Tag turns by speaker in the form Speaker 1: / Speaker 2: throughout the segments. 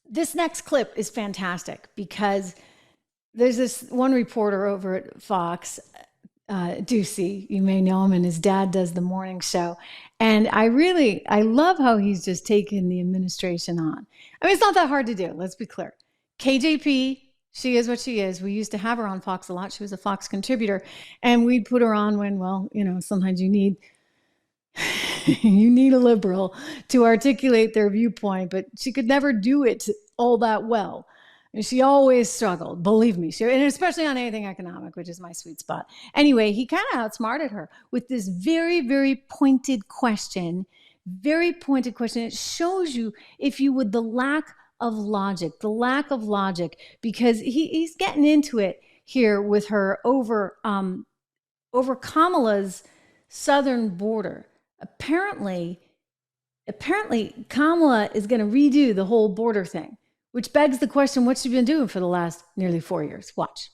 Speaker 1: This next clip is fantastic because there's this one reporter over at Fox, Doocy, you may know him, and his dad does the morning show. And I love how he's just taken the administration on. I mean, it's not that hard to do. Let's be clear. KJP, she is what she is. We used to have her on Fox a lot. She was a Fox contributor, and we'd put her on when, well, sometimes you need a liberal to articulate their viewpoint, but she could never do it all that well. And she always struggled, believe me, and especially on anything economic, which is my sweet spot. Anyway, he kind of outsmarted her with this very, very pointed question. It shows you, if you would, the lack of logic, because he's getting into it here with her over Kamala's southern border. Apparently Kamala is going to redo the whole border thing, which begs the question, what's she been doing for the last nearly 4 years? Watch.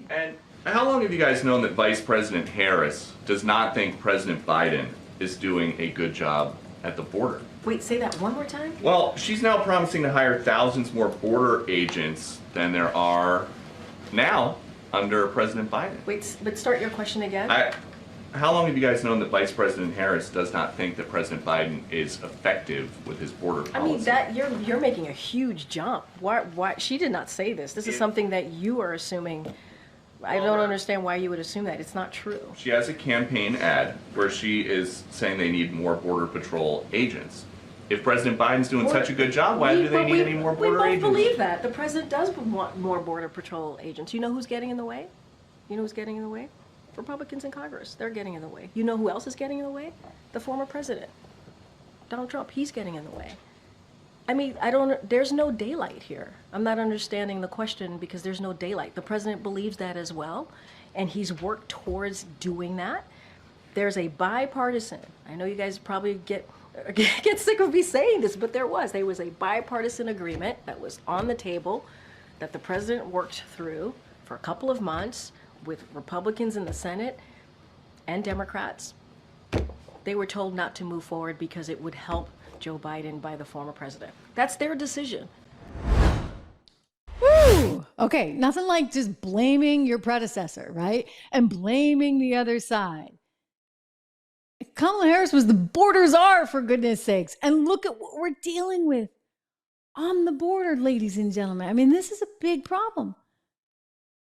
Speaker 2: And how long have you guys known that Vice President Harris does not think President Biden is doing a good job at the border?
Speaker 3: Wait, say that one more time?
Speaker 2: Well, she's now promising to hire thousands more border agents than there are now under President Biden.
Speaker 3: Wait, but start your question again.
Speaker 2: How long have you guys known that Vice President Harris does not think that President Biden is effective with his border policy?
Speaker 3: I mean, you're making a huge jump. Why? She did not say this. This is something that you are assuming. I don't understand why you would assume that. It's not true.
Speaker 2: She has a campaign ad where she is saying they need more Border Patrol agents. If President Biden's doing such a good job, why do they need any more border agents?
Speaker 3: We both believe that. The president does want more Border Patrol agents. You know who's getting in the way? Republicans in Congress. They're getting in the way. You know who else is getting in the way? The former president, Donald Trump. He's getting in the way. I mean, there's no daylight here. I'm not understanding the question because there's no daylight. The president believes that as well, and he's worked towards doing that. There's a bipartisan, I know you guys probably get sick of me saying this, but there was a bipartisan agreement that was on the table that the president worked through for a couple of months with Republicans in the Senate and Democrats. They were told not to move forward because it would help Joe Biden by the former president. That's their decision.
Speaker 1: Woo! Okay, nothing like just blaming your predecessor, right? And blaming the other side. Kamala Harris was the border czar, for goodness sakes. And look at what we're dealing with on the border, ladies and gentlemen. I mean, this is a big problem.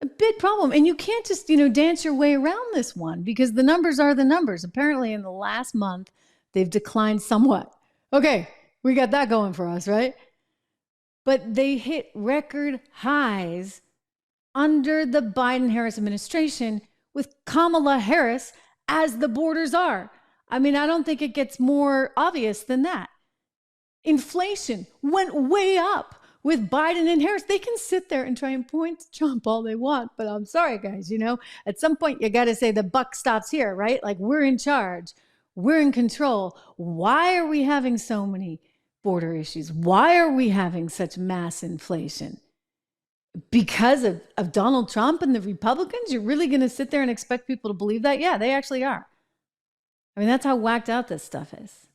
Speaker 1: A big problem. And you can't just, dance your way around this one because the numbers are the numbers. Apparently in the last month, they've declined somewhat. Okay, we got that going for us, right? But they hit record highs under the Biden-Harris administration with Kamala Harris as the border czar. I mean, I don't think it gets more obvious than that. Inflation went way up with Biden and Harris. They can sit there and try and point to Trump all they want, but I'm sorry, guys, at some point you got to say the buck stops here, right? Like, we're in charge. We're in control. Why are we having so many border issues? Why are we having such mass inflation? Because of Donald Trump and the Republicans? You're really going to sit there and expect people to believe that? Yeah, they actually are. I mean, that's how whacked out this stuff is.